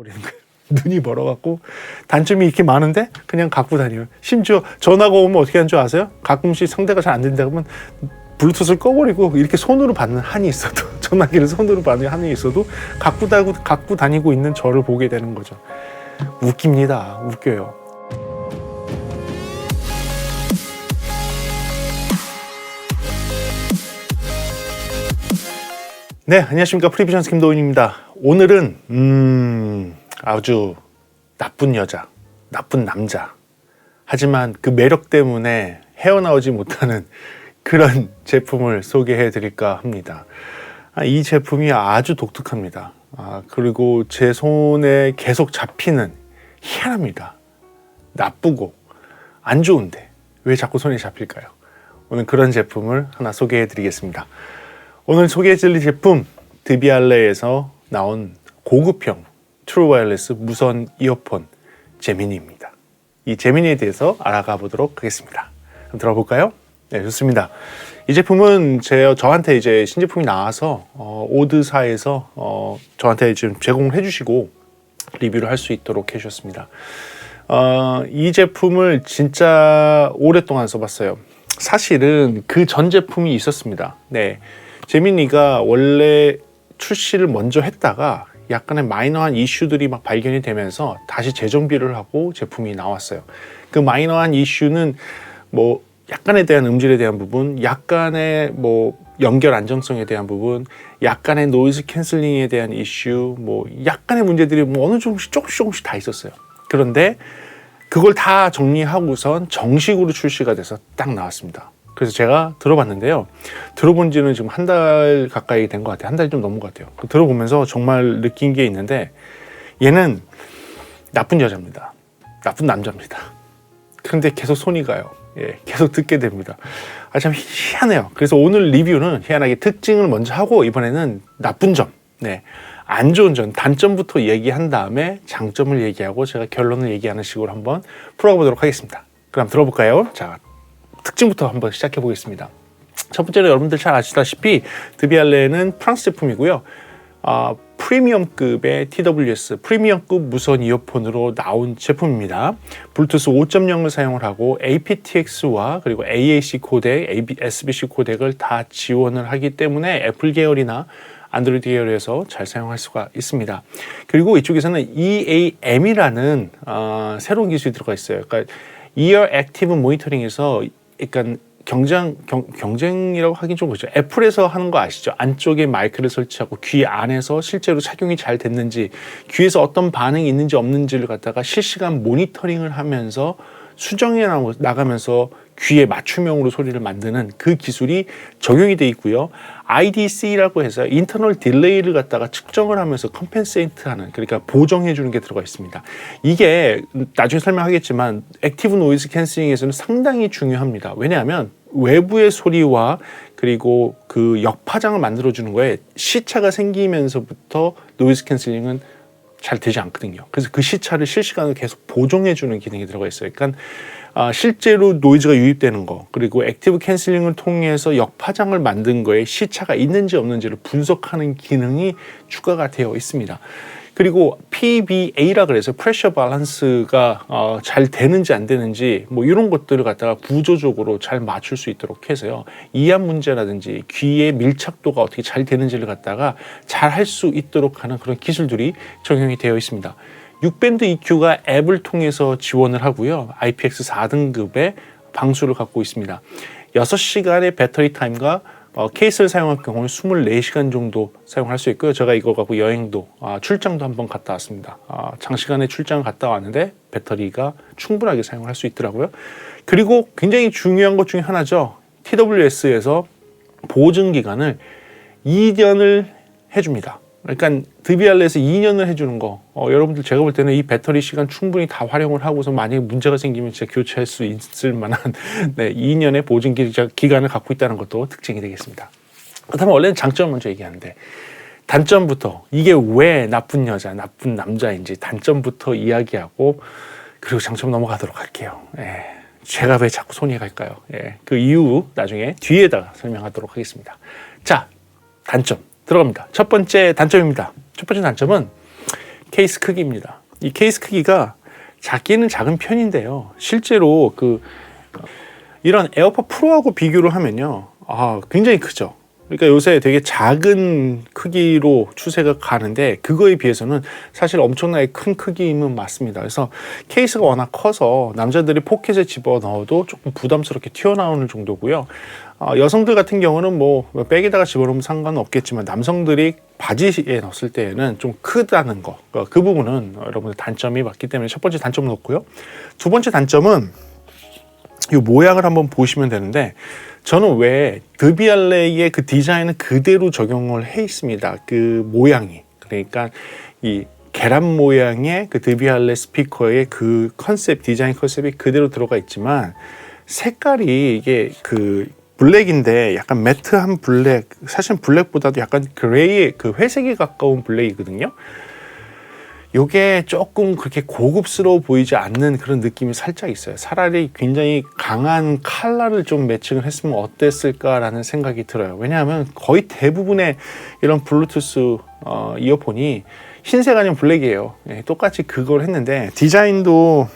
버리는 거예요. 눈이 멀어갖고 단점이 이렇게 많은데 그냥 갖고 다녀요. 심지어 전화가 오면 어떻게 하는 줄 아세요? 가끔씩 상대가 잘 안 된다 그러면 블루투스를 꺼버리고 이렇게 손으로 받는 한이 있어도 전화기를 손으로 받는 한이 있어도 갖고 다니고 있는 저를 보게 되는 거죠. 웃깁니다. 웃겨요. 네, 안녕하십니까. 프리비전스 김도훈입니다. 오늘은 아주 나쁜 여자, 나쁜 남자, 하지만 그 매력 때문에 헤어나오지 못하는 그런 제품을 소개해 드릴까 합니다. 이 제품이 아주 독특합니다. 그리고 제 손에 계속 잡히는, 희한합니다. 나쁘고 안 좋은데 왜 자꾸 손에 잡힐까요? 오늘 그런 제품을 하나 소개해 드리겠습니다. 오늘 소개해 드릴 제품, 드비알레에서 나온 고급형 트루 와이어리스 무선 이어폰 제미니입니다. 이 제미니에 대해서 알아가 보도록 하겠습니다. 그럼 들어볼까요? 네, 좋습니다. 이 제품은 저한테 이제 신제품이 나와서 오드사에서 저한테 지금 제공을 해주시고 리뷰를 할 수 있도록 해주셨습니다. 이 제품을 진짜 오랫동안 써봤어요. 사실은 그 전 제품이 있었습니다. 네, 제미니가 원래 출시를 먼저 했다가 약간의 마이너한 이슈들이 막 발견이 되면서 다시 재정비를 하고 제품이 나왔어요. 그 마이너한 이슈는 뭐 약간에 대한 음질에 대한 부분, 약간의 뭐 연결 안정성에 대한 부분, 약간의 노이즈 캔슬링에 대한 이슈, 뭐 약간의 문제들이 뭐 어느 조금씩 다 있었어요. 그런데 그걸 다 정리하고선 정식으로 출시가 돼서 딱 나왔습니다. 그래서 제가 들어봤는데요. 들어본 지는 지금 한 달 가까이 된 것 같아요. 한 달 좀 넘은 것 같아요. 들어보면서 정말 느낀 게 있는데, 얘는 나쁜 여자입니다. 나쁜 남자입니다. 그런데 계속 손이 가요. 예, 계속 듣게 됩니다. 참 희한해요. 그래서 오늘 리뷰는 희한하게 특징을 먼저 하고, 이번에는 나쁜 점, 네, 안 좋은 점, 단점부터 얘기한 다음에 장점을 얘기하고 제가 결론을 얘기하는 식으로 한번 풀어보도록 하겠습니다. 그럼 들어볼까요? 자, 특징부터 한번 시작해 보겠습니다. 첫 번째로 여러분들 잘 아시다시피 드비알레는 프랑스 제품이고요. 프리미엄급의 TWS, 프리미엄급 무선 이어폰으로 나온 제품입니다. 블루투스 5.0을 사용을 하고 aptX와 그리고 AAC 코덱, SBC 코덱을 다 지원을 하기 때문에 애플 계열이나 안드로이드 계열에서 잘 사용할 수가 있습니다. 그리고 이쪽에서는 EAM이라는 새로운 기술이 들어가 있어요. 그러니까 Ear Active Monitoring에서 약간 경쟁이라고 하긴 좀 그렇죠. 애플에서 하는 거 아시죠? 안쪽에 마이크를 설치하고 귀 안에서 실제로 착용이 잘 됐는지, 귀에서 어떤 반응이 있는지 없는지를 갖다가 실시간 모니터링을 하면서 수정해 나가면서 귀에 맞춤형으로 소리를 만드는 그 기술이 적용이 돼 있고요. IDC라고 해서 인터널 딜레이를 갖다가 측정을 하면서 컴펜세이트하는, 그러니까 보정해 주는 게 들어가 있습니다. 이게 나중에 설명하겠지만 액티브 노이즈 캔슬링에서는 상당히 중요합니다. 왜냐하면 외부의 소리와 그리고 그 역파장을 만들어 주는 거에 시차가 생기면서부터 노이즈 캔슬링은 잘 되지 않거든요. 그래서 그 시차를 실시간으로 계속 보정해 주는 기능이 들어가 있어요. 그러니까 실제로 노이즈가 유입되는 거, 그리고 액티브 캔슬링을 통해서 역파장을 만든 거에 시차가 있는지 없는지를 분석하는 기능이 추가가 되어 있습니다. 그리고 PBA라 그래서 프레셔 밸런스가 잘 되는지 안 되는지 뭐 이런 것들을 갖다가 구조적으로 잘 맞출 수 있도록 해서요. 이한 문제라든지 귀의 밀착도가 어떻게 잘 되는지를 갖다가 잘 할 수 있도록 하는 그런 기술들이 적용이 되어 있습니다. 6밴드 EQ가 앱을 통해서 지원을 하고요. IPX 4등급의 방수를 갖고 있습니다. 6시간의 배터리 타임과 케이스를 사용할 경우는 24시간 정도 사용할 수 있고요. 제가 이거 갖고 여행도, 출장도 한번 갔다 왔습니다. 장시간의 출장을 갔다 왔는데 배터리가 충분하게 사용할 수 있더라고요. 그리고 굉장히 중요한 것 중에 하나죠. TWS에서 보증 기간을 2년을 해줍니다. 그러니까 드비알레에서 2년을 해주는 거, 여러분들 제가 볼 때는 이 배터리 시간 충분히 다 활용을 하고서 만약에 문제가 생기면 진짜 교체할 수 있을 만한 2년의 보증 기간을 갖고 있다는 것도 특징이 되겠습니다. 그렇다면 원래는 장점을 먼저 얘기하는데, 단점부터, 이게 왜 나쁜 여자, 나쁜 남자인지 단점부터 이야기하고 그리고 장점 넘어가도록 할게요. 제가 왜 자꾸 손이 갈까요? 그 이유 나중에 뒤에다가 설명하도록 하겠습니다. 자, 단점 들어갑니다. 첫 번째 단점입니다. 첫 번째 단점은 케이스 크기입니다. 이 케이스 크기가 작기는 작은 편인데요. 실제로 이런 에어팟 프로하고 비교를 하면요, 굉장히 크죠. 그러니까 요새 되게 작은 크기로 추세가 가는데 그거에 비해서는 사실 엄청나게 큰 크기임은 맞습니다. 그래서 케이스가 워낙 커서 남자들이 포켓에 집어넣어도 조금 부담스럽게 튀어나오는 정도고요. 여성들 같은 경우는 뭐 백에다가 집어넣으면 상관은 없겠지만 남성들이 바지에 넣었을 때에는 좀 크다는 거, 그 부분은 여러분들 단점이 맞기 때문에 첫 번째 단점을 넣고요. 두 번째 단점은 이 모양을 한번 보시면 되는데, 저는 왜 드비알레의 그 디자인은 그대로 적용을 해 있습니다. 그 모양이, 그러니까 이 계란 모양의 그 드비알레 스피커의 그 컨셉, 디자인 컨셉이 그대로 들어가 있지만 색깔이 이게 그 블랙인데 약간 매트한 블랙, 사실 블랙보다도 약간 그레이, 그 회색에 가까운 블랙이거든요. 요게 조금 그렇게 고급스러워 보이지 않는 그런 느낌이 살짝 있어요. 차라리 굉장히 강한 컬러를 좀 매칭을 했으면 어땠을까라는 생각이 들어요. 왜냐하면 거의 대부분의 이런 블루투스 이어폰이 흰색 아니면 블랙이에요. 똑같이 그걸 했는데 디자인도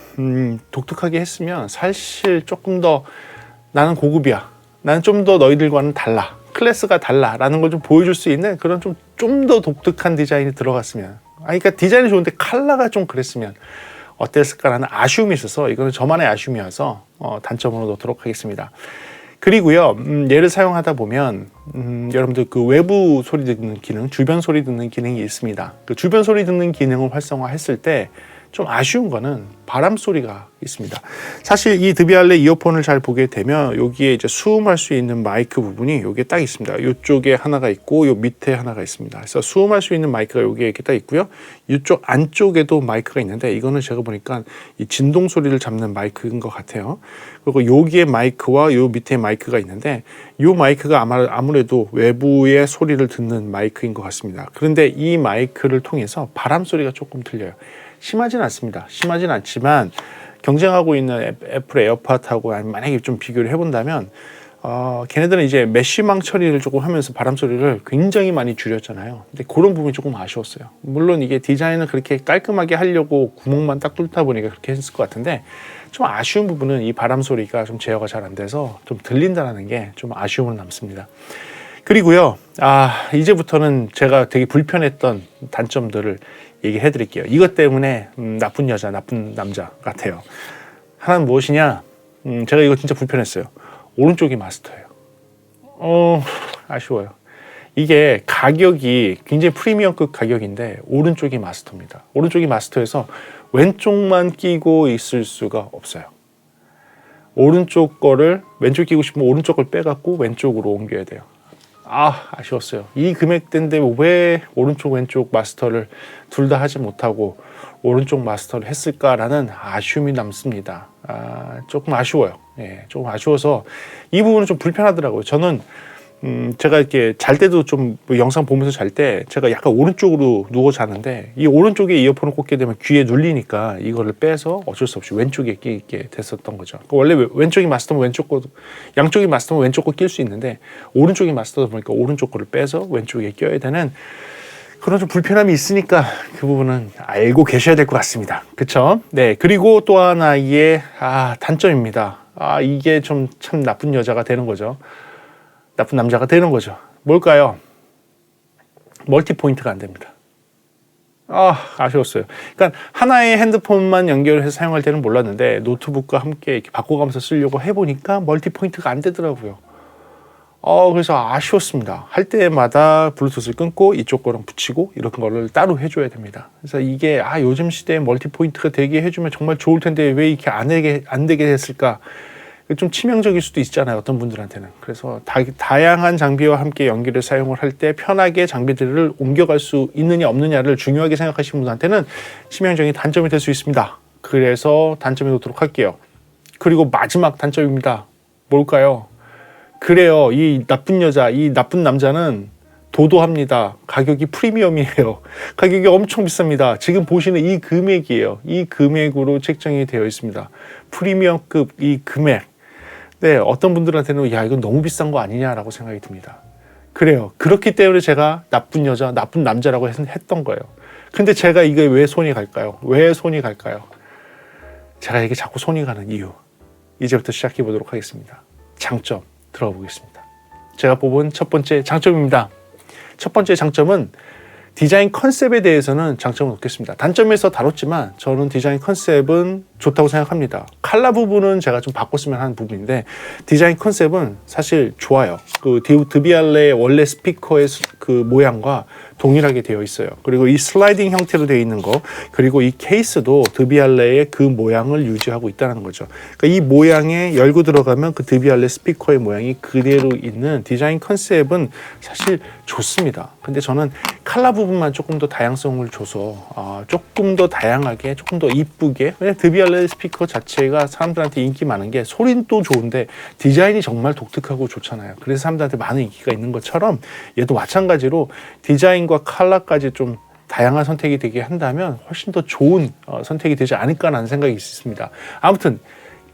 독특하게 했으면 사실 조금 더 나는 고급이야, 나는 좀 더 너희들과는 달라, 클래스가 달라 라는 걸 좀 보여줄 수 있는 그런 좀 더 독특한 디자인이 들어갔으면, 그러니까 디자인이 좋은데 컬러가 좀 그랬으면 어땠을까라는 아쉬움이 있어서, 이거는 저만의 아쉬움이어서 단점으로 놓도록 하겠습니다. 그리고요, 얘를 사용하다 보면 여러분들 그 외부 소리 듣는 기능, 주변 소리 듣는 기능이 있습니다. 그 주변 소리 듣는 기능을 활성화했을 때 좀 아쉬운 거는 바람 소리가 있습니다. 사실 이 드비알레 이어폰을 잘 보게 되면 여기에 이제 수음할 수 있는 마이크 부분이 여기에 딱 있습니다. 이쪽에 하나가 있고 요 밑에 하나가 있습니다. 그래서 수음할 수 있는 마이크가 여기에 이렇게 딱 있고요. 이쪽 안쪽에도 마이크가 있는데 이거는 제가 보니까 이 진동 소리를 잡는 마이크인 것 같아요. 그리고 여기에 마이크와 요 밑에 마이크가 있는데 요 마이크가 아무래도 외부의 소리를 듣는 마이크인 것 같습니다. 그런데 이 마이크를 통해서 바람 소리가 조금 들려요. 심하진 않습니다. 심하진 않지만 경쟁하고 있는 애플 에어팟하고 만약에 좀 비교를 해본다면 걔네들은 이제 메쉬망 처리를 조금 하면서 바람 소리를 굉장히 많이 줄였잖아요. 근데 그런 부분이 조금 아쉬웠어요. 물론 이게 디자인을 그렇게 깔끔하게 하려고 구멍만 딱 뚫다 보니까 그렇게 했을 것 같은데, 좀 아쉬운 부분은 이 바람 소리가 좀 제어가 잘 안 돼서 좀 들린다는 게 좀 아쉬움은 남습니다. 그리고요, 이제부터는 제가 되게 불편했던 단점들을 얘기해 드릴게요. 이것 때문에 나쁜 여자, 나쁜 남자 같아요. 하나는 무엇이냐? 제가 이거 진짜 불편했어요. 오른쪽이 마스터예요. 아쉬워요. 이게 가격이 굉장히 프리미엄급 가격인데 오른쪽이 마스터입니다. 오른쪽이 마스터여서 왼쪽만 끼고 있을 수가 없어요. 오른쪽 거를 왼쪽 끼고 싶으면 오른쪽 걸 빼갖고 왼쪽으로 옮겨야 돼요. 아쉬웠어요. 이 금액대인데 왜 오른쪽 왼쪽 마스터를 둘 다 하지 못하고 오른쪽 마스터를 했을까라는 아쉬움이 남습니다. 조금 아쉬워요. 조금 아쉬워서 이 부분은 좀 불편하더라고요. 저는 제가 이렇게 잘 때도 좀 영상 보면서 잘 때 제가 약간 오른쪽으로 누워 자는데 이 오른쪽에 이어폰을 꽂게 되면 귀에 눌리니까 이거를 빼서 어쩔 수 없이 왼쪽에 끼게 됐었던 거죠. 원래 왼쪽이 마스터면 왼쪽 거, 양쪽이 마스터면 왼쪽 거 낄 수 있는데 오른쪽이 마스터다 보니까 오른쪽 거를 빼서 왼쪽에 껴야 되는 그런 좀 불편함이 있으니까 그 부분은 알고 계셔야 될 것 같습니다. 그쵸? 네. 그리고 또 하나의 단점입니다. 이게 좀 참 나쁜 여자가 되는 거죠. 나쁜 남자가 되는 거죠. 뭘까요? 멀티 포인트가 안 됩니다. 아쉬웠어요. 그러니까 하나의 핸드폰만 연결해서 사용할 때는 몰랐는데 노트북과 함께 이렇게 바꿔가면서 쓰려고 해보니까 멀티 포인트가 안 되더라고요. 그래서 아쉬웠습니다. 할 때마다 블루투스를 끊고 이쪽 거랑 붙이고 이런 거를 따로 해줘야 됩니다. 그래서 이게 요즘 시대에 멀티 포인트가 되게 해주면 정말 좋을 텐데 왜 이렇게 안 되게 됐을까? 좀 치명적일 수도 있잖아요, 어떤 분들한테는. 그래서 다양한 장비와 함께 연결을 사용을 할 때 편하게 장비들을 옮겨갈 수 있느냐 없느냐를 중요하게 생각하시는 분한테는 치명적인 단점이 될 수 있습니다. 그래서 단점이 놓도록 할게요. 그리고 마지막 단점입니다. 뭘까요? 그래요, 이 나쁜 여자, 이 나쁜 남자는 도도합니다. 가격이 프리미엄이에요. 가격이 엄청 비쌉니다. 지금 보시는 이 금액이에요. 이 금액으로 책정이 되어 있습니다. 프리미엄급 이 금액. 네, 어떤 분들한테는 이건 너무 비싼 거 아니냐라고 생각이 듭니다. 그래요. 그렇기 때문에 제가 나쁜 여자, 나쁜 남자라고 했던 거예요. 근데 제가 이게 왜 손이 갈까요? 왜 손이 갈까요? 제가 이게 자꾸 손이 가는 이유, 이제부터 시작해 보도록 하겠습니다. 장점 들어가 보겠습니다. 제가 뽑은 첫 번째 장점입니다. 첫 번째 장점은 디자인 컨셉에 대해서는 장점을 놓겠습니다. 단점에서 다뤘지만 저는 디자인 컨셉은 좋다고 생각합니다. 컬러 부분은 제가 좀 바꿨으면 하는 부분인데 디자인 컨셉은 사실 좋아요. 그 드비알레의 원래 스피커의 그 모양과 동일하게 되어 있어요. 그리고 이 슬라이딩 형태로 되어 있는 거, 그리고 이 케이스도 드비알레의 그 모양을 유지하고 있다는 거죠. 그러니까 이 모양에 열고 들어가면 그 드비알레 스피커의 모양이 그대로 있는 디자인 컨셉은 사실 좋습니다. 근데 저는 컬러 부분만 조금 더 다양성을 줘서 조금 더 다양하게, 조금 더 이쁘게, 왜냐면 드비알레 스피커 자체가 사람들한테 인기 많은 게 소리는 또 좋은데 디자인이 정말 독특하고 좋잖아요. 그래서 사람들한테 많은 인기가 있는 것처럼 얘도 마찬가지로 디자인과 컬러까지 좀 다양한 선택이 되게 한다면 훨씬 더 좋은 선택이 되지 않을까라는 생각이 있습니다. 아무튼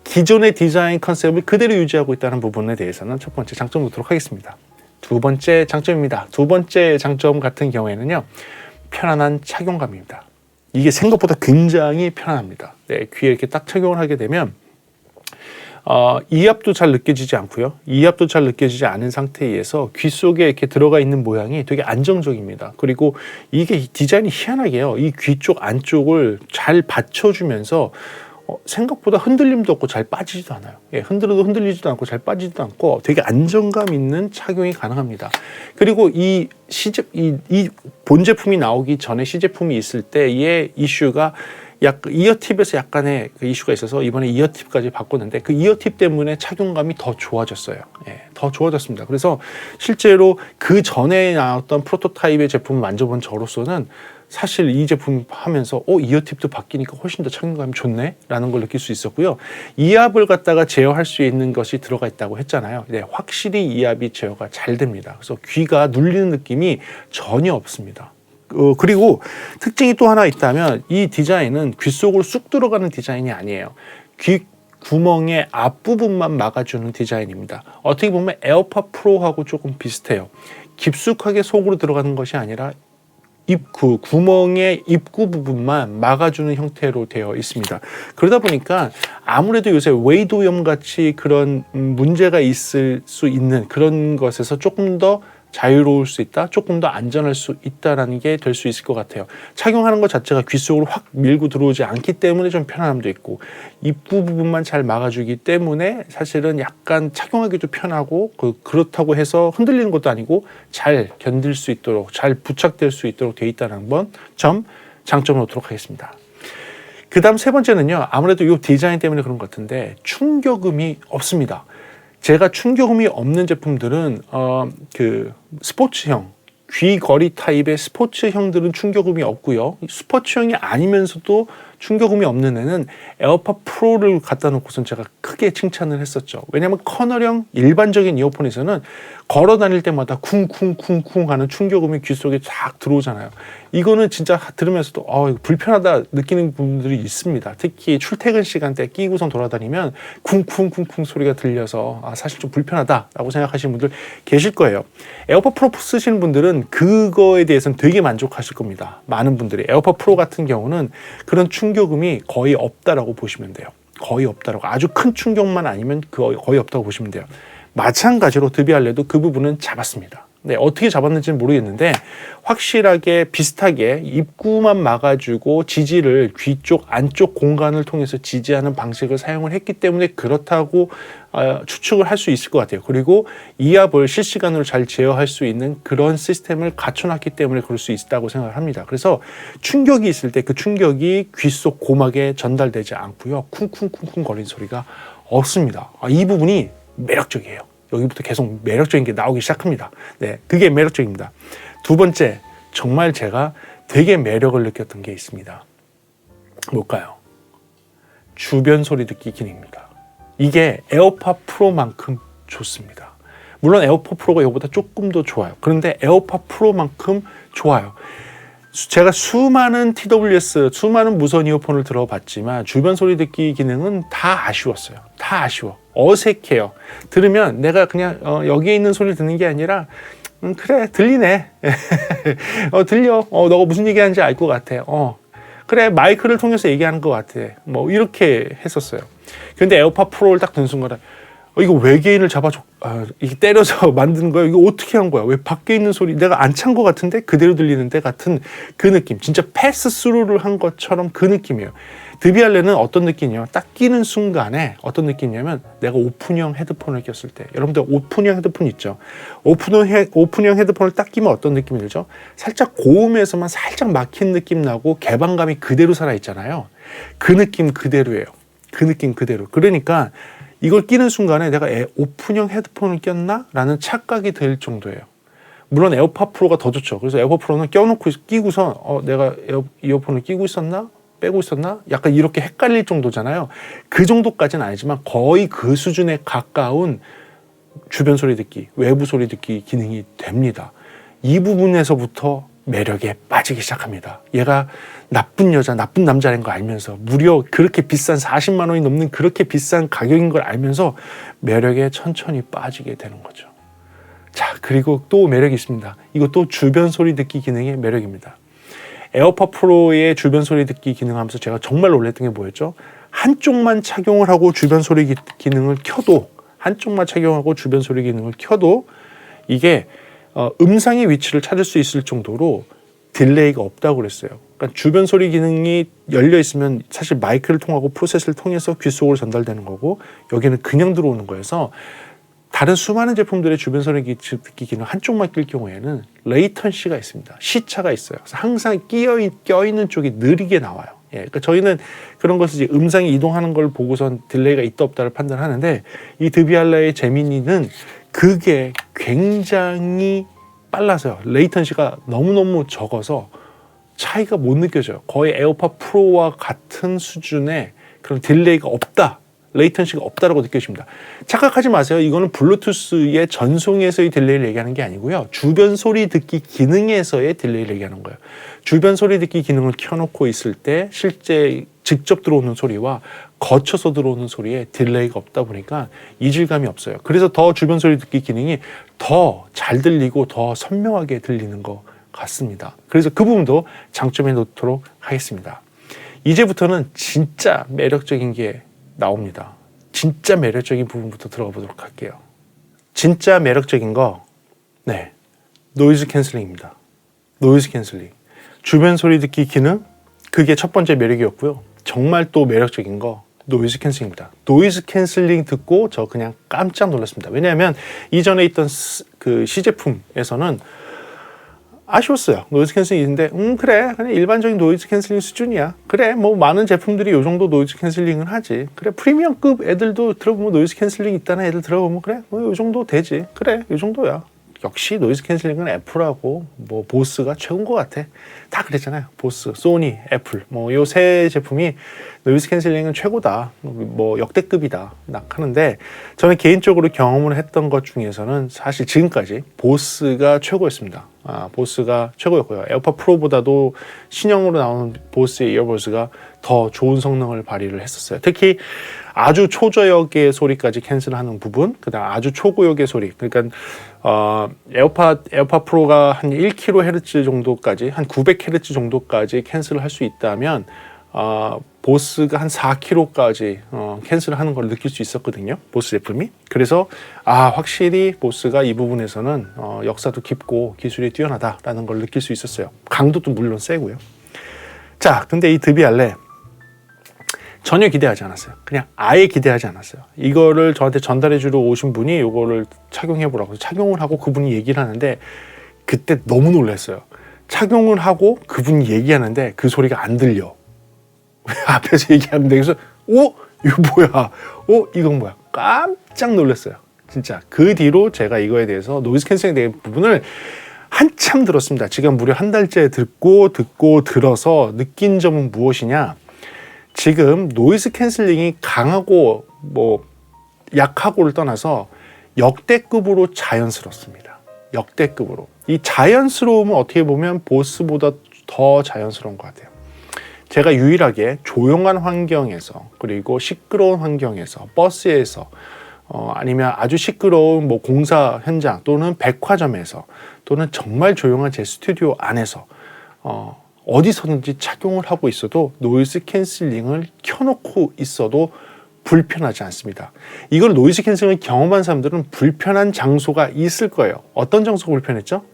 기존의 디자인 컨셉을 그대로 유지하고 있다는 부분에 대해서는 첫 번째 장점 보도록 하겠습니다. 두 번째 장점입니다. 두 번째 장점 같은 경우에는요, 편안한 착용감입니다. 이게 생각보다 굉장히 편안합니다. 네, 귀에 이렇게 딱 착용을 하게 되면 이압도 잘 느껴지지 않고요. 이압도 잘 느껴지지 않은 상태에서 귀 속에 이렇게 들어가 있는 모양이 되게 안정적입니다. 그리고 이게 디자인이 희한하게요. 이 귀 쪽 안쪽을 잘 받쳐주면서 생각보다 흔들림도 없고 잘 빠지지도 않아요. 예, 흔들어도 흔들리지도 않고 잘 빠지지도 않고 되게 안정감 있는 착용이 가능합니다. 그리고 이 본 제품이 나오기 전에 시제품이 있을 때의 이슈가 이어팁에서 약간의 그 이슈가 있어서 이번에 이어팁까지 바꿨는데 그 이어팁 때문에 착용감이 더 좋아졌어요. 예, 더 좋아졌습니다. 그래서 실제로 그 전에 나왔던 프로토타입의 제품을 만져본 저로서는 사실 이 제품 하면서 이어팁도 바뀌니까 훨씬 더 착용감이 좋네 라는 걸 느낄 수 있었고요. 이압을 갖다가 제어할 수 있는 것이 들어가 있다고 했잖아요. 네, 확실히 이압이 제어가 잘 됩니다. 그래서 귀가 눌리는 느낌이 전혀 없습니다. 그리고 특징이 또 하나 있다면 이 디자인은 귀 속으로 쑥 들어가는 디자인이 아니에요. 귀 구멍의 앞부분만 막아주는 디자인입니다. 어떻게 보면 에어팟 프로하고 조금 비슷해요. 깊숙하게 속으로 들어가는 것이 아니라 구멍의 입구 부분만 막아주는 형태로 되어 있습니다. 그러다 보니까 아무래도 요새 웨이도염 같이 그런 문제가 있을 수 있는 그런 것에서 조금 더 자유로울 수 있다, 조금 더 안전할 수 있다라는 게 될 수 있을 것 같아요. 착용하는 것 자체가 귀 속으로 확 밀고 들어오지 않기 때문에 좀 편안함도 있고, 입구 부분만 잘 막아주기 때문에 사실은 약간 착용하기도 편하고, 그렇다고 해서 흔들리는 것도 아니고 잘 견딜 수 있도록, 잘 부착될 수 있도록 되어 있다는 점 장점을 놓도록 하겠습니다. 그 다음 세 번째는요, 아무래도 이 디자인 때문에 그런 것 같은데 충격음이 없습니다. 제가 충격음이 없는 제품들은 그 스포츠형, 귀걸이 타입의 스포츠형들은 충격음이 없고요. 스포츠형이 아니면서도 충격음이 없는 애는 에어팟 프로를 갖다 놓고선 제가 크게 칭찬을 했었죠. 왜냐하면 커널형 일반적인 이어폰에서는 걸어 다닐 때마다 쿵쿵쿵쿵 하는 충격음이 귀 속에 쫙 들어오잖아요. 이거는 진짜 들으면서도 이거 불편하다 느끼는 분들이 있습니다. 특히 출퇴근 시간대 끼고선 돌아다니면 쿵쿵쿵쿵 소리가 들려서 사실 좀 불편하다라고 생각하시는 분들 계실 거예요. 에어팟 프로 쓰시는 분들은 그거에 대해서는 되게 만족하실 겁니다. 많은 분들이. 에어팟 프로 같은 경우는 그런 충격음이 거의 없다라고 보시면 돼요. 거의 없다라고. 아주 큰 충격만 아니면 거의 없다고 보시면 돼요. 마찬가지로 드비알레도 그 부분은 잡았습니다. 네, 어떻게 잡았는지는 모르겠는데 확실하게 비슷하게 입구만 막아주고 지지를 귀 쪽 안쪽 공간을 통해서 지지하는 방식을 사용을 했기 때문에 그렇다고 추측을 할 수 있을 것 같아요. 그리고 이압을 실시간으로 잘 제어할 수 있는 그런 시스템을 갖춰놨기 때문에 그럴 수 있다고 생각을 합니다. 그래서 충격이 있을 때 그 충격이 귀 속 고막에 전달되지 않고요. 쿵쿵쿵쿵 거리는 소리가 없습니다. 이 부분이 매력적이에요. 여기부터 계속 매력적인 게 나오기 시작합니다. 네, 그게 매력적입니다. 두 번째, 정말 제가 되게 매력을 느꼈던 게 있습니다. 뭘까요? 주변 소리 듣기 기능입니다. 이게 에어팟 프로만큼 좋습니다. 물론 에어팟 프로가 이거보다 조금 더 좋아요. 그런데 에어팟 프로만큼 좋아요. 제가 수많은 TWS, 수많은 무선 이어폰을 들어봤지만 주변 소리 듣기 기능은 다 아쉬웠어요. 다 아쉬워. 어색해요. 들으면 내가 그냥 여기에 있는 소리를 듣는 게 아니라 그래 들리네. 들려. 너가 무슨 얘기하는지 알 것 같아. 그래 마이크를 통해서 얘기하는 것 같아. 뭐 이렇게 했었어요. 근데 에어팟 프로를 딱 든 순간에 이거 외계인을 잡아줘. 이게 때려서 만드는 거야. 이거 어떻게 한 거야? 왜 밖에 있는 소리 내가 안 찬 것 같은데 그대로 들리는데 같은 그 느낌. 진짜 패스 스루를 한 것처럼 그 느낌이에요. 드비알레는 어떤 느낌이냐면 딱 끼는 순간에 어떤 느낌이냐면 내가 오픈형 헤드폰을 꼈을 때 여러분들 오픈형 헤드폰 있죠? 오픈형 헤드폰을 딱 끼면 어떤 느낌이 들죠? 살짝 고음에서만 살짝 막힌 느낌 나고 개방감이 그대로 살아있잖아요. 그 느낌 그대로예요. 그 느낌 그대로. 그러니까 이걸 끼는 순간에 내가 오픈형 헤드폰을 꼈나? 라는 착각이 들 정도예요. 물론 에어팟 프로가 더 좋죠. 그래서 에어팟 프로는 껴놓고 끼고서 내가 이어폰을 끼고 있었나? 빼고 있었나? 약간 이렇게 헷갈릴 정도잖아요. 그 정도까지는 아니지만 거의 그 수준에 가까운 주변 소리 듣기, 외부 소리 듣기 기능이 됩니다. 이 부분에서부터 매력에 빠지기 시작합니다. 얘가 나쁜 여자, 나쁜 남자인 거 알면서 무려 그렇게 비싼 40만 원이 넘는 그렇게 비싼 가격인 걸 알면서 매력에 천천히 빠지게 되는 거죠. 자, 그리고 또 매력이 있습니다. 이것도 주변 소리 듣기 기능의 매력입니다. 에어팟 프로의 주변 소리 듣기 기능하면서 제가 정말 놀랐던 게 뭐였죠? 한쪽만 착용을 하고 주변 소리 기능을 켜도 한쪽만 착용하고 주변 소리 기능을 켜도 이게 음상의 위치를 찾을 수 있을 정도로 딜레이가 없다고 그랬어요. 그러니까 주변 소리 기능이 열려 있으면 사실 마이크를 통하고 프로세스를 통해서 귀 속으로 전달되는 거고 여기는 그냥 들어오는 거여서 다른 수많은 제품들의 주변 소리 듣기 기능 한쪽만 낄 경우에는 레이턴시가 있습니다. 시차가 있어요. 그래서 항상 껴있는 쪽이 느리게 나와요. 그러니까 저희는 그런 것을 이제 음상이 이동하는 걸 보고선 딜레이가 있다 없다를 판단하는데 이 드비알레의 제미니는 그게 굉장히 빨라서요. 레이턴시가 너무너무 적어서 차이가 못 느껴져요. 거의 에어팟 프로와 같은 수준의 그런 딜레이가 없다. 레이턴시가 없다라고 느껴집니다. 착각하지 마세요. 이거는 블루투스의 전송에서의 딜레이를 얘기하는 게 아니고요. 주변 소리 듣기 기능에서의 딜레이를 얘기하는 거예요. 주변 소리 듣기 기능을 켜놓고 있을 때 실제 직접 들어오는 소리와 거쳐서 들어오는 소리에 딜레이가 없다 보니까 이질감이 없어요. 그래서 더 주변 소리 듣기 기능이 더 잘 들리고 더 선명하게 들리는 것 같습니다. 그래서 그 부분도 장점에 놓도록 하겠습니다. 이제부터는 진짜 매력적인 게 나옵니다. 진짜 매력적인 부분부터 들어가 보도록 할게요. 진짜 매력적인 거, 노이즈 캔슬링입니다. 노이즈 캔슬링. 주변 소리 듣기 기능, 그게 첫 번째 매력이었고요. 정말 또 매력적인 거, 노이즈 캔슬링입니다. 노이즈 캔슬링 듣고 저 그냥 깜짝 놀랐습니다. 왜냐하면 이전에 있던 그 시제품에서는 아쉬웠어요. 노이즈 캔슬링이 있는데 그래 그냥 일반적인 노이즈 캔슬링 수준이야. 그래 뭐 많은 제품들이 이 정도 노이즈 캔슬링은 하지. 그래 프리미엄급 애들도 들어보면 노이즈 캔슬링 있다는 애들 들어보면 그래 뭐 이 정도 되지. 그래 이 정도야. 역시 노이즈 캔슬링은 애플하고 뭐 보스가 최고인 것 같아. 다 그랬잖아요. 보스, 소니, 애플 뭐 요 세 제품이 노이즈 캔슬링은 최고다. 뭐 역대급이다. 막 하는데 저는 개인적으로 경험을 했던 것 중에서는 사실 지금까지 보스가 최고였습니다. 보스가 최고였고요. 에어팟 프로보다도 신형으로 나오는 보스의 이어버즈가 더 좋은 성능을 발휘를 했었어요. 특히 아주 초저역의 소리까지 캔슬하는 부분, 그다음 아주 초고역의 소리. 그러니까 에어팟 프로가 한 1kHz 정도까지, 한 900Hz 정도까지 캔슬을 할 수 있다면 보스가 한 4kHz까지 캔슬을 하는 걸 느낄 수 있었거든요. 보스 제품이. 그래서 확실히 보스가 이 부분에서는 역사도 깊고 기술이 뛰어나다라는 걸 느낄 수 있었어요. 강도도 물론 세고요. 자, 근데 이 드비알레 전혀 기대하지 않았어요. 그냥 아예 기대하지 않았어요. 이거를 저한테 전달해 주러 오신 분이 이거를 착용해 보라고 착용을 하고 그분이 얘기를 하는데 그때 너무 놀랐어요. 착용을 하고 그분이 얘기하는데 그 소리가 안 들려. 앞에서 얘기하는데 그래서 이거 뭐야? 이건 뭐야? 깜짝 놀랐어요. 진짜 그 뒤로 제가 이거에 대해서 노이즈 캔슬링에 대한 부분을 한참 들었습니다. 지금 무려 한 달째 듣고 들어서 느낀 점은 무엇이냐? 지금 노이즈 캔슬링이 강하고 뭐 약하고를 떠나서 역대급으로 자연스럽습니다. 역대급으로. 이 자연스러움은 어떻게 보면 보스보다 더 자연스러운 것 같아요. 제가 유일하게 조용한 환경에서 그리고 시끄러운 환경에서 버스에서 아니면 아주 시끄러운 뭐 공사 현장 또는 백화점에서 또는 정말 조용한 제 스튜디오 안에서 어디서든지 착용을 하고 있어도 노이즈 캔슬링을 켜놓고 있어도 불편하지 않습니다. 이걸 노이즈 캔슬링을 경험한 사람들은 불편한 장소가 있을 거예요. 어떤 장소가 불편했죠?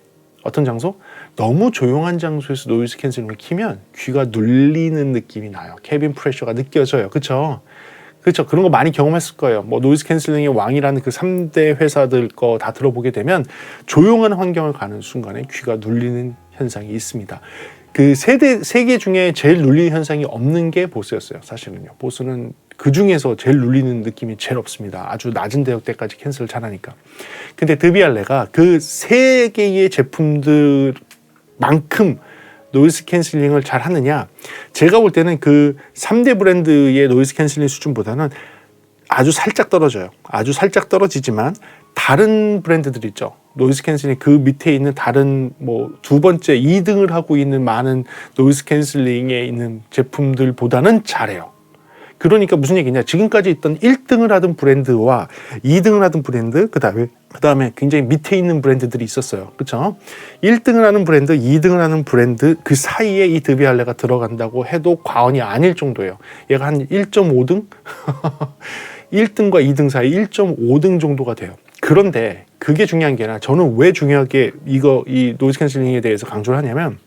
어떤 장소? 너무 조용한 장소에서 노이즈 캔슬링을 키면 귀가 눌리는 느낌이 나요. 캐빈 프레셔가 느껴져요. 그렇죠? 그렇죠. 그런 거 많이 경험했을 거예요. 뭐 노이즈 캔슬링의 왕이라는 그 3대 회사들 거 다 들어보게 되면 조용한 환경을 가는 순간에 귀가 눌리는 현상이 있습니다. 그 세 개 중에 제일 눌리는 현상이 없는 게 보스였어요. 사실은요. 보스는 그 중에서 제일 눌리는 느낌이 제일 없습니다. 아주 낮은 대역대까지 캔슬을 잘하니까. 근데 드비알레가 그 세 개의 제품들만큼 노이즈 캔슬링을 잘 하느냐? 제가 볼 때는 그 3대 브랜드의 노이즈 캔슬링 수준보다는 아주 살짝 떨어져요. 아주 살짝 떨어지지만 다른 브랜드들 있죠. 노이즈 캔슬링 그 밑에 있는 다른 뭐 두 번째 2등을 하고 있는 많은 노이즈 캔슬링에 있는 제품들보다는 잘해요. 그러니까 무슨 얘기냐? 지금까지 있던 1등을 하던 브랜드와 2등을 하던 브랜드, 그다음에 굉장히 밑에 있는 브랜드들이 있었어요. 그렇죠? 1등을 하는 브랜드, 2등을 하는 브랜드 그 사이에 이 드비알레가 들어간다고 해도 과언이 아닐 정도예요. 얘가 한 1.5등? 1등과 2등 사이 1.5등 정도가 돼요. 그런데 그게 중요한 게 아니라 저는 왜 중요하게 이 노이즈 캔슬링에 대해서 강조를 하냐면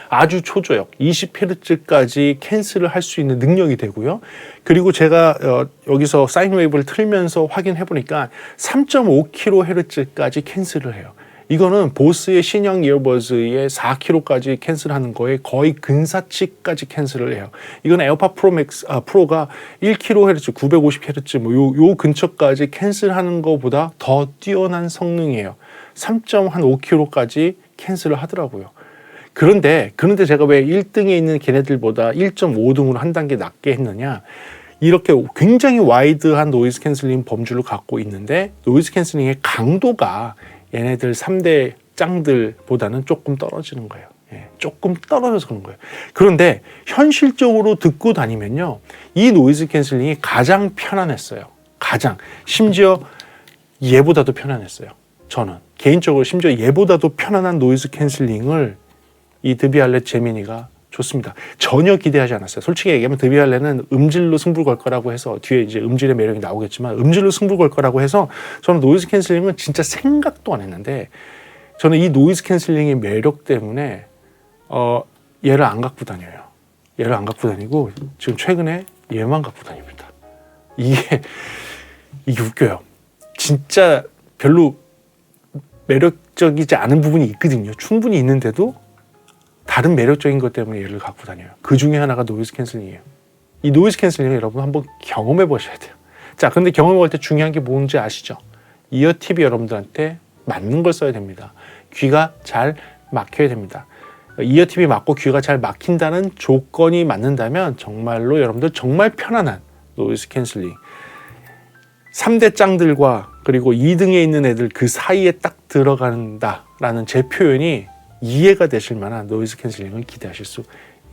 아주 초저역 20Hz까지 캔슬을 할 수 있는 능력이 되고요. 그리고 제가 여기서 사인 웨이브를 틀면서 확인해 보니까 3.5kHz까지 캔슬을 해요. 이거는 보스의 신형 이어버즈의 4kHz까지 캔슬하는 거에 거의 근사치까지 캔슬을 해요. 이건 에어팟 프로가 1kHz, 950Hz 뭐 요 근처까지 캔슬하는 것보다 더 뛰어난 성능이에요. 3.5kHz까지 캔슬을 하더라고요. 그런데 제가 왜 1등에 있는 걔네들보다 1.5등으로 한 단계 낮게 했느냐? 이렇게 굉장히 와이드한 노이즈 캔슬링 범주를 갖고 있는데 노이즈 캔슬링의 강도가 얘네들 3대 짱들보다는 조금 떨어지는 거예요. 조금 떨어져서 그런 거예요. 그런데 현실적으로 듣고 다니면요. 이 노이즈 캔슬링이 가장 편안했어요. 심지어 얘보다도 편안했어요. 저는 개인적으로 심지어 얘보다도 편안한 노이즈 캔슬링을 이 드비알레 제미니가 좋습니다. 전혀 기대하지 않았어요. 솔직히 얘기하면 드비알레는 음질로 승부 걸 거라고 해서 뒤에 이제 음질의 매력이 나오겠지만 음질로 승부 걸 거라고 해서 저는 노이즈 캔슬링은 진짜 생각도 안 했는데 저는 이 노이즈 캔슬링의 매력 때문에 얘를 안 갖고 다녀요. 얘를 안 갖고 다니고 지금 최근에 얘만 갖고 다닙니다. 이게 웃겨요. 진짜 별로 매력적이지 않은 부분이 있거든요. 충분히 있는데도 다른 매력적인 것 때문에 얘를 갖고 다녀요. 그 중에 하나가 노이즈 캔슬링이에요. 이 노이즈 캔슬링을 여러분 한번 경험해 보셔야 돼요. 자, 근데 경험할 때 중요한 게 뭔지 아시죠? 이어팁이 여러분들한테 맞는 걸 써야 됩니다. 귀가 잘 막혀야 됩니다. 이어팁이 맞고 귀가 잘 막힌다는 조건이 맞는다면 정말로 여러분들 정말 편안한 노이즈 캔슬링 3대 짱들과 그리고 2등에 있는 애들 그 사이에 딱 들어간다라는 제 표현이 이해가 되실 만한 노이즈 캔슬링을 기대하실 수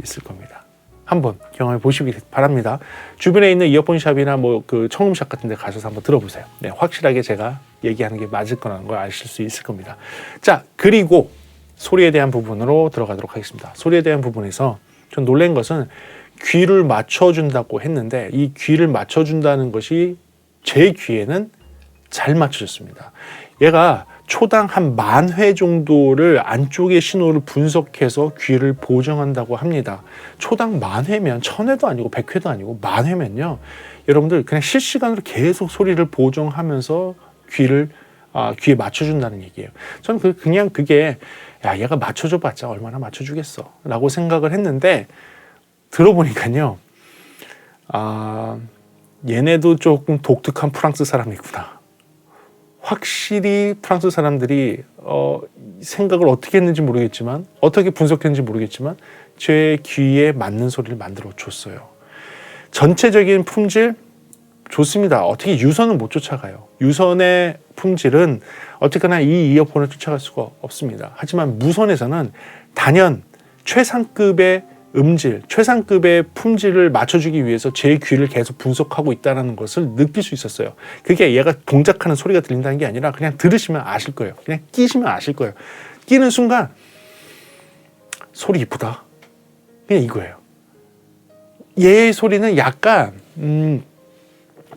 있을 겁니다. 한번 경험해 보시기 바랍니다. 주변에 있는 이어폰 샵이나 뭐 그 청음샵 같은 데 가셔서 한번 들어보세요. 네, 확실하게 제가 얘기하는 게 맞을 거라는 걸 아실 수 있을 겁니다. 자, 그리고 소리에 대한 부분으로 들어가도록 하겠습니다. 소리에 대한 부분에서 전 놀란 것은 귀를 맞춰준다고 했는데 이 귀를 맞춰준다는 것이 제 귀에는 잘 맞춰졌습니다. 얘가 초당 한 10,000회 정도를 안쪽의 신호를 분석해서 귀를 보정한다고 합니다. 초당 10,000회면 1,000회도 아니고 100회도 아니고 10,000회면요. 여러분들 그냥 실시간으로 계속 소리를 보정하면서 귀에 맞춰준다는 얘기예요. 저는 그냥 그게 얘가 맞춰줘봤자 얼마나 맞춰주겠어 라고 생각을 했는데 들어보니까요. 얘네도 조금 독특한 프랑스 사람이구나. 확실히 프랑스 사람들이 생각을 어떻게 했는지 모르겠지만 어떻게 분석했는지 모르겠지만 제 귀에 맞는 소리를 만들어 줬어요. 전체적인 품질 좋습니다. 어떻게 유선은 못 쫓아가요. 유선의 품질은 어쨌거나 이 이어폰을 쫓아갈 수가 없습니다. 하지만 무선에서는 단연 최상급의 음질, 최상급의 품질을 맞춰주기 위해서 제 귀를 계속 분석하고 있다는 것을 느낄 수 있었어요. 그게 얘가 동작하는 소리가 들린다는 게 아니라 그냥 들으시면 아실 거예요. 그냥 끼시면 아실 거예요. 끼는 순간 소리 이쁘다. 그냥 이거예요. 얘의 소리는 약간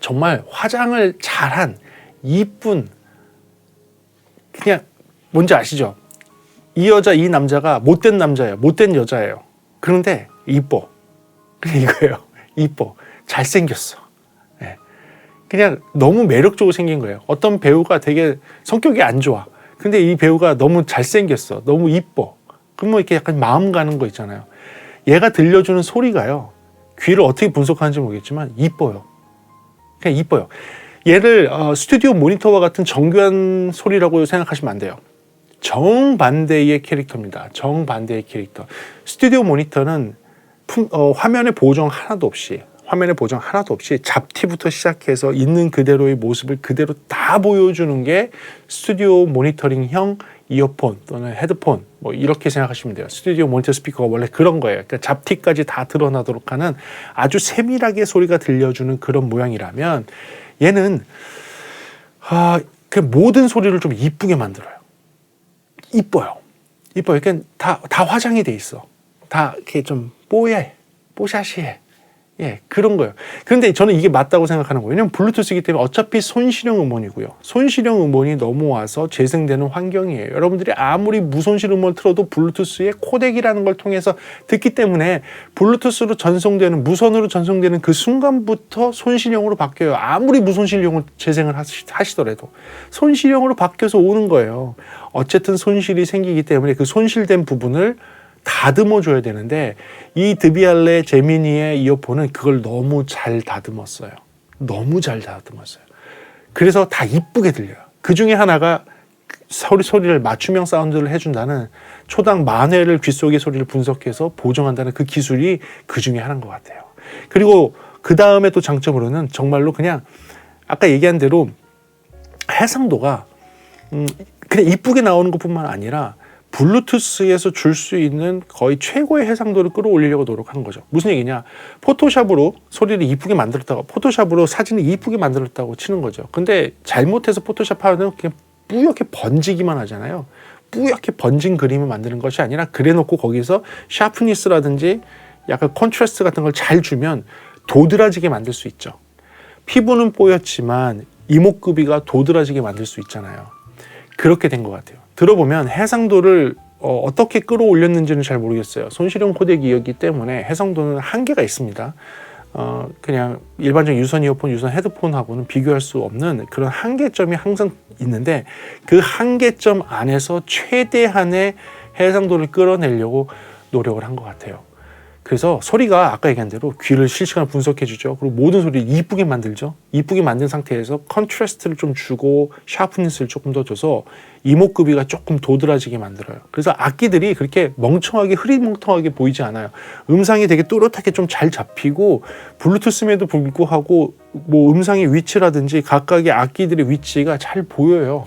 정말 화장을 잘한 이쁜, 그냥 뭔지 아시죠? 이 여자, 이 남자가 못된 남자예요. 못된 여자예요. 그런데 이뻐. 그냥 이거예요. 이뻐. 잘생겼어. 네. 그냥 너무 매력적으로 생긴 거예요. 어떤 배우가 되게 성격이 안 좋아. 근데 이 배우가 너무 잘생겼어. 너무 이뻐. 그럼 뭐 이렇게 약간 마음 가는 거 있잖아요. 얘가 들려주는 소리가요. 귀를 어떻게 분석하는지 모르겠지만 이뻐요. 그냥 이뻐요. 얘를 스튜디오 모니터와 같은 정교한 소리라고 생각하시면 안 돼요. 정반대의 캐릭터입니다. 정반대의 캐릭터. 스튜디오 모니터는 화면의 보정 하나도 없이 잡티부터 시작해서 있는 그대로의 모습을 그대로 다 보여주는 게 스튜디오 모니터링형 이어폰 또는 헤드폰, 뭐 이렇게 생각하시면 돼요. 스튜디오 모니터 스피커가 원래 그런 거예요. 그러니까 잡티까지 다 드러나도록 하는 아주 세밀하게 소리가 들려주는 그런 모양이라면 얘는 그 모든 소리를 좀 이쁘게 만들어요. 이뻐요. 그러니까 다 화장이 돼 있어. 다 이렇게 좀 뽀샤시해. 예, 그런 거예요. 그런데 저는 이게 맞다고 생각하는 거예요. 왜냐면 블루투스이기 때문에 어차피 손실형 음원이고요. 손실형 음원이 넘어와서 재생되는 환경이에요. 여러분들이 아무리 무손실 음원을 틀어도 블루투스의 코덱이라는 걸 통해서 듣기 때문에 블루투스로 전송되는, 무선으로 전송되는 그 순간부터 손실형으로 바뀌어요. 아무리 무손실형을 재생을 하시더라도 손실형으로 바뀌어서 오는 거예요. 어쨌든 손실이 생기기 때문에 그 손실된 부분을 다듬어 줘야 되는데 이 드비알레 제미니의 이어폰은 그걸 너무 잘 다듬었어요. 너무 잘 다듬었어요. 그래서 다 이쁘게 들려요. 그 중에 하나가 소리를 맞춤형 사운드를 해준다는 초당 10,000회를 귓속의 소리를 분석해서 보정한다는 그 기술이 그 중에 하나인 것 같아요. 그리고 그 다음에 또 장점으로는 정말로 그냥 아까 얘기한 대로 해상도가 그냥 이쁘게 나오는 것뿐만 아니라 블루투스에서 줄 수 있는 거의 최고의 해상도를 끌어올리려고 노력하는 거죠. 무슨 얘기냐? 포토샵으로 소리를 이쁘게 만들었다고, 포토샵으로 사진을 이쁘게 만들었다고 치는 거죠. 근데 잘못해서 포토샵 하면 그냥 뿌옇게 번지기만 하잖아요. 뿌옇게 번진 그림을 만드는 것이 아니라 그래놓고 거기서 샤프니스라든지 약간 컨트라스트 같은 걸 잘 주면 도드라지게 만들 수 있죠. 피부는 뽀얗지만 이목구비가 도드라지게 만들 수 있잖아요. 그렇게 된 것 같아요. 들어보면 해상도를 어떻게 끌어올렸는지는 잘 모르겠어요. 손실형 코덱이었기 때문에 해상도는 한계가 있습니다. 그냥 일반적인 유선 이어폰, 유선 헤드폰하고는 비교할 수 없는 그런 한계점이 항상 있는데 그 한계점 안에서 최대한의 해상도를 끌어내려고 노력을 한 것 같아요. 그래서 소리가 아까 얘기한 대로 귀를 실시간으로 분석해 주죠. 그리고 모든 소리를 이쁘게 만들죠. 이쁘게 만든 상태에서 컨트라스트를 좀 주고 샤프니스를 조금 더 줘서 이목구비가 조금 도드라지게 만들어요. 그래서 악기들이 그렇게 멍청하게 흐리멍텅하게 보이지 않아요. 음상이 되게 또렷하게 좀 잘 잡히고 블루투스임에도 불구하고 뭐 음상의 위치라든지 각각의 악기들의 위치가 잘 보여요.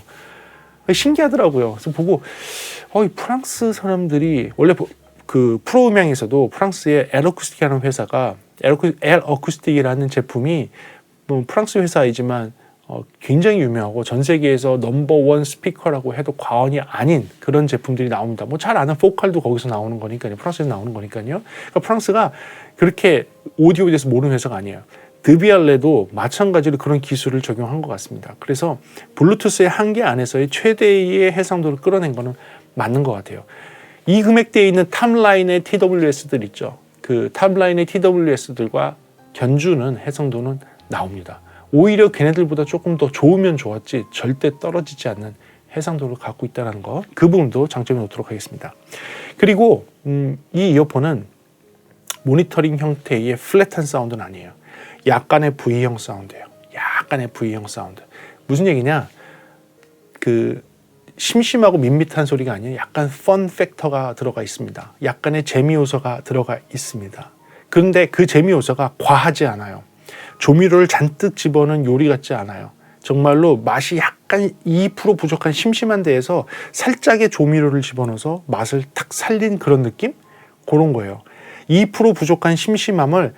신기하더라고요. 그래서 보고 이 프랑스 사람들이 원래 그 프로음향에서도 프랑스의 엘어쿠스틱이라는 회사가 엘어쿠스틱이라는 제품이 뭐 프랑스 회사이지만 굉장히 유명하고 전 세계에서 넘버원 스피커라고 해도 과언이 아닌 그런 제품들이 나옵니다. 뭐 잘 아는 포칼도 거기서 나오는 거니까요. 프랑스에서 나오는 거니까요. 그러니까 프랑스가 그렇게 오디오에 대해서 모르는 회사가 아니에요. 드비알레도 마찬가지로 그런 기술을 적용한 것 같습니다. 그래서 블루투스의 한계 안에서의 최대의 해상도를 끌어낸 거는 맞는 것 같아요. 이 금액대에 있는 탑라인의 TWS들 있죠. 그 탑라인의 TWS들과 견주는 해상도는 나옵니다. 오히려 걔네들보다 조금 더 좋으면 좋았지 절대 떨어지지 않는 해상도를 갖고 있다는 것, 그 부분도 장점에 놓도록 하겠습니다. 그리고 이 이어폰은 모니터링 형태의 플랫한 사운드는 아니에요. 약간의 V형 사운드예요. 약간의 V형 사운드. 무슨 얘기냐? 심심하고 밋밋한 소리가 아니에요. 약간 펀 팩터가 들어가 있습니다. 약간의 재미 요소가 들어가 있습니다. 그런데 그 재미 요소가 과하지 않아요. 조미료를 잔뜩 집어넣은 요리 같지 않아요. 정말로 맛이 약간 2% 부족한 심심한 데에서 살짝의 조미료를 집어넣어서 맛을 탁 살린 그런 느낌? 그런 거예요. 2% 부족한 심심함을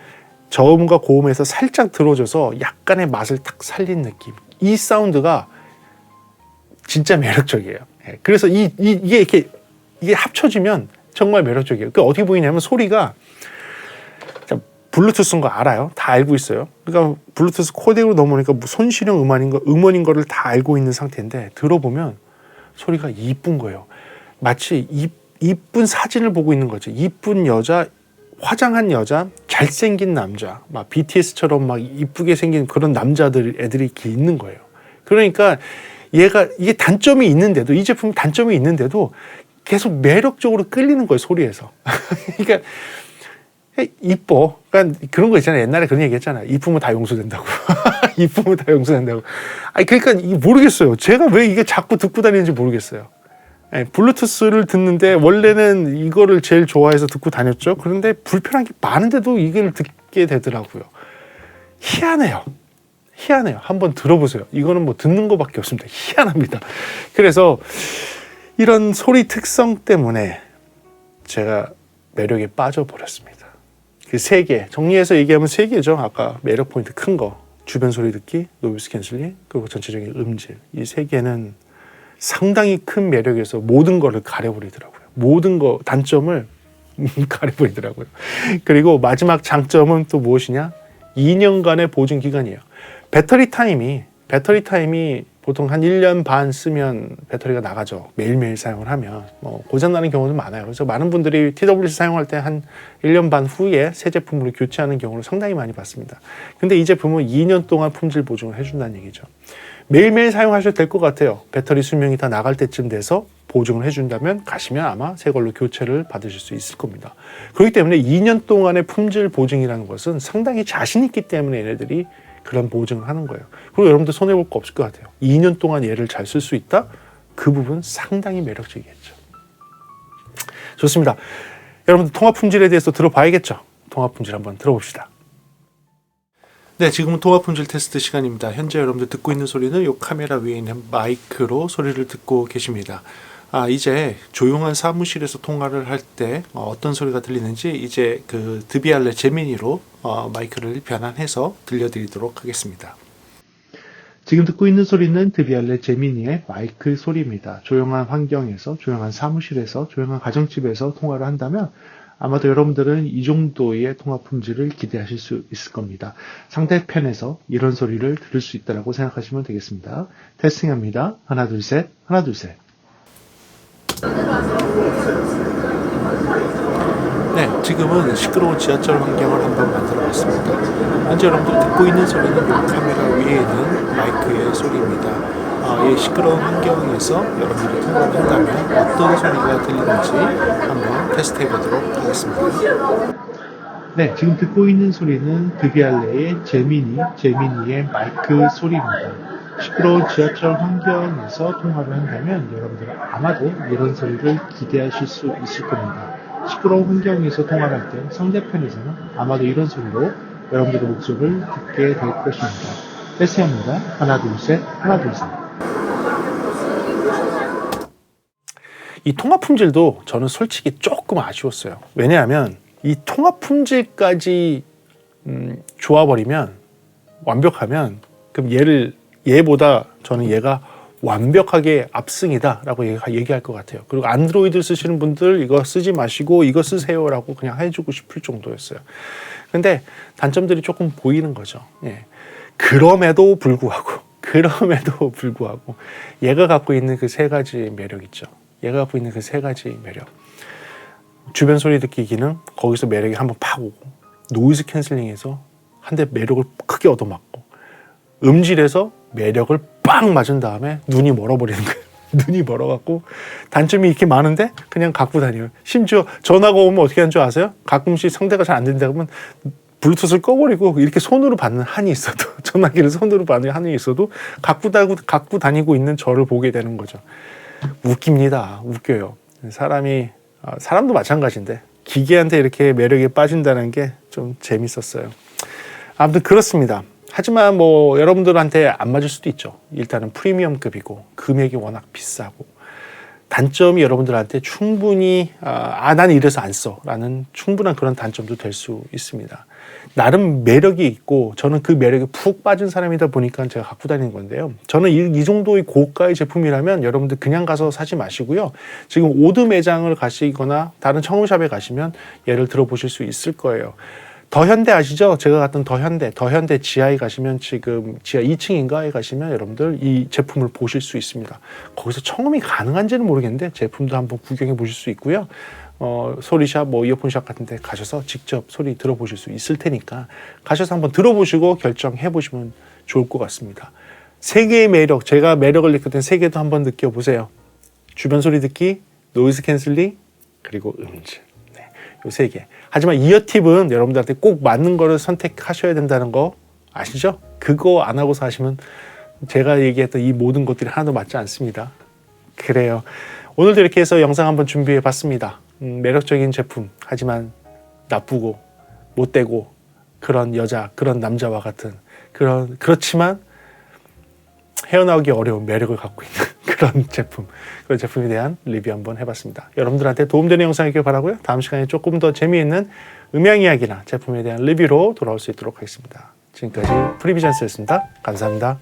저음과 고음에서 살짝 들어줘서 약간의 맛을 탁 살린 느낌. 이 사운드가 진짜 매력적이에요. 그래서 이게 합쳐지면 정말 매력적이에요. 그 어떻게 보이냐면 소리가 블루투스인 거 알아요. 다 알고 있어요. 그러니까 블루투스 코덱으로 넘어오니까 손실형 음원인 거를 다 알고 있는 상태인데 들어보면 소리가 이쁜 거예요. 마치 이쁜 사진을 보고 있는 거죠. 이쁜 여자, 화장한 여자, 잘생긴 남자, 막 BTS처럼 막 이쁘게 생긴 그런 애들이 이렇게 있는 거예요. 그러니까 이게 단점이 있는데도, 이 제품이 단점이 있는데도 계속 매력적으로 끌리는 거예요, 소리에서. 그러니까 이뻐. 그러니까 그런 거 있잖아요. 옛날에 그런 얘기 했잖아요. 이쁘면 다 용서된다고. 이쁘면 다 용서된다고. 그러니까 모르겠어요. 제가 왜 이게 자꾸 듣고 다니는지 모르겠어요. 블루투스를 듣는데 원래는 이거를 제일 좋아해서 듣고 다녔죠. 그런데 불편한 게 많은데도 이걸 듣게 되더라고요. 희한해요. 한번 들어보세요. 이거는 뭐 듣는 거밖에 없습니다. 희한합니다. 그래서 이런 소리 특성 때문에 제가 매력에 빠져버렸습니다. 그 3개, 정리해서 얘기하면 3개죠. 아까 매력 포인트 큰 거, 주변 소리 듣기, 노이즈 캔슬링, 그리고 전체적인 음질. 이 3개는 상당히 큰 매력에서 모든 거를 가려버리더라고요. 모든 거 단점을 가려버리더라고요. 그리고 마지막 장점은 또 무엇이냐? 2년간의 보증 기간이에요. 배터리 타임이 보통 한 1년 반 쓰면 배터리가 나가죠. 매일매일 사용을 하면 고장나는 경우는 많아요. 그래서 많은 분들이 TWS 사용할 때 한 1년 반 후에 새 제품으로 교체하는 경우를 상당히 많이 봤습니다. 근데 이 제품은 2년 동안 품질 보증을 해준다는 얘기죠. 매일매일 사용하셔도 될 것 같아요. 배터리 수명이 다 나갈 때쯤 돼서 보증을 해준다면 가시면 아마 새 걸로 교체를 받으실 수 있을 겁니다. 그렇기 때문에 2년 동안의 품질 보증이라는 것은 상당히 자신 있기 때문에 얘네들이 그런 보증을 하는 거예요. 그리고 여러분들 손해볼 거 없을 것 같아요. 2년 동안 얘를 잘 쓸 수 있다? 그 부분 상당히 매력적이겠죠. 좋습니다. 여러분들 통화 품질에 대해서 들어봐야겠죠? 통화 품질 한번 들어봅시다. 네, 지금은 통화 품질 테스트 시간입니다. 현재 여러분들 듣고 있는 소리는 이 카메라 위에 있는 마이크로 소리를 듣고 계십니다. 이제 조용한 사무실에서 통화를 할 때 어떤 소리가 들리는지 이제 그 드비알레 제미니로 마이크를 변환해서 들려드리도록 하겠습니다. 지금 듣고 있는 소리는 드비알레 제미니의 마이크 소리입니다. 조용한 환경에서, 조용한 사무실에서, 조용한 가정집에서 통화를 한다면 아마도 여러분들은 이 정도의 통화 품질을 기대하실 수 있을 겁니다. 상대편에서 이런 소리를 들을 수 있다고 생각하시면 되겠습니다. 테스팅합니다. 하나, 둘, 셋. 하나, 둘, 셋. 네, 지금은 시끄러운 지하철 환경을 한번 만들어봤습니다. 현재 여러분들 듣고 있는 소리는 이 카메라 위에 있는 마이크의 소리입니다. 이 시끄러운 환경에서 여러분들이 통화를 한다면 어떤 소리가 들리는지 한번 테스트해 보도록 하겠습니다. 네, 지금 듣고 있는 소리는 드비알레의 제미니의 마이크 소리입니다. 시끄러운 지하철 환경에서 통화를 한다면 여러분들은 아마도 이런 소리를 기대하실 수 있을 겁니다. 시끄러운 환경에서 통화를 할 때 상대편에서는 아마도 이런 소리로 여러분들의 목소리를 듣게 될 것입니다. 테스트합니다. 하나, 둘, 셋. 하나, 둘, 셋. 이 통화 품질도 저는 솔직히 조금 아쉬웠어요. 왜냐하면 이 통화 품질까지 좋아버리면, 완벽하면, 그럼 얘보다 저는 얘가 완벽하게 압승이다라고 얘기할 것 같아요. 그리고 안드로이드 쓰시는 분들 이거 쓰지 마시고 이거 쓰세요라고 그냥 해주고 싶을 정도였어요. 근데 단점들이 조금 보이는 거죠. 예. 그럼에도 불구하고 얘가 갖고 있는 그 3가지 매력 있죠. 얘가 갖고 있는 그 3가지 매력. 주변 소리 듣기 기능, 거기서 매력이 한번 팍 오고, 노이즈 캔슬링에서 한 대 매력을 크게 얻어맞고, 음질에서 매력을 빵 맞은 다음에 눈이 멀어버리는 거예요. 눈이 멀어갖고 단점이 이렇게 많은데 그냥 갖고 다녀요. 심지어 전화가 오면 어떻게 하는 줄 아세요? 가끔씩 상대가 잘 안 된다 그러면 블루투스를 꺼버리고 이렇게 손으로 받는 한이 있어도, 전화기를 손으로 받는 한이 있어도 갖고 다니고 있는 저를 보게 되는 거죠. 웃깁니다. 웃겨요. 사람도 마찬가지인데 기계한테 이렇게 매력에 빠진다는 게 좀 재밌었어요. 아무튼 그렇습니다. 하지만 뭐 여러분들한테 안 맞을 수도 있죠. 일단은 프리미엄급이고 금액이 워낙 비싸고 단점이 여러분들한테 충분히 난 이래서 안 써 라는 충분한 그런 단점도 될 수 있습니다. 나름 매력이 있고 저는 그 매력에 푹 빠진 사람이다 보니까 제가 갖고 다니는 건데요. 저는 이 정도의 고가의 제품이라면 여러분들 그냥 가서 사지 마시고요. 지금 오드 매장을 가시거나 다른 청음샵에 가시면 예를 들어보실 수 있을 거예요. 더현대 아시죠? 제가 갔던 더현대 지하에 가시면 지금 지하 2층인가에 가시면 여러분들 이 제품을 보실 수 있습니다. 거기서 청음이 가능한지는 모르겠는데 제품도 한번 구경해 보실 수 있고요. 소리샵, 이어폰샵 같은 데 가셔서 직접 소리 들어보실 수 있을 테니까 가셔서 한번 들어보시고 결정해 보시면 좋을 것 같습니다. 세 개의 매력, 제가 매력을 느꼈던 세 개도 한번 느껴보세요. 주변 소리 듣기, 노이즈 캔슬링, 그리고 음질. 요 세 개. 하지만 이어팁은 여러분들한테 꼭 맞는 거를 선택하셔야 된다는 거 아시죠? 그거 안 하고서 하시면 제가 얘기했던 이 모든 것들이 하나도 맞지 않습니다. 그래요. 오늘도 이렇게 해서 영상 한번 준비해 봤습니다. 매력적인 제품, 하지만 나쁘고 못되고 그런 여자, 그런 남자와 같은 그렇지만 헤어나오기 어려운 매력을 갖고 있는 그런 제품에 대한 리뷰 한번 해봤습니다. 여러분들한테 도움되는 영상이길 바라고요. 다음 시간에 조금 더 재미있는 음향 이야기나 제품에 대한 리뷰로 돌아올 수 있도록 하겠습니다. 지금까지 프리비전스였습니다. 감사합니다.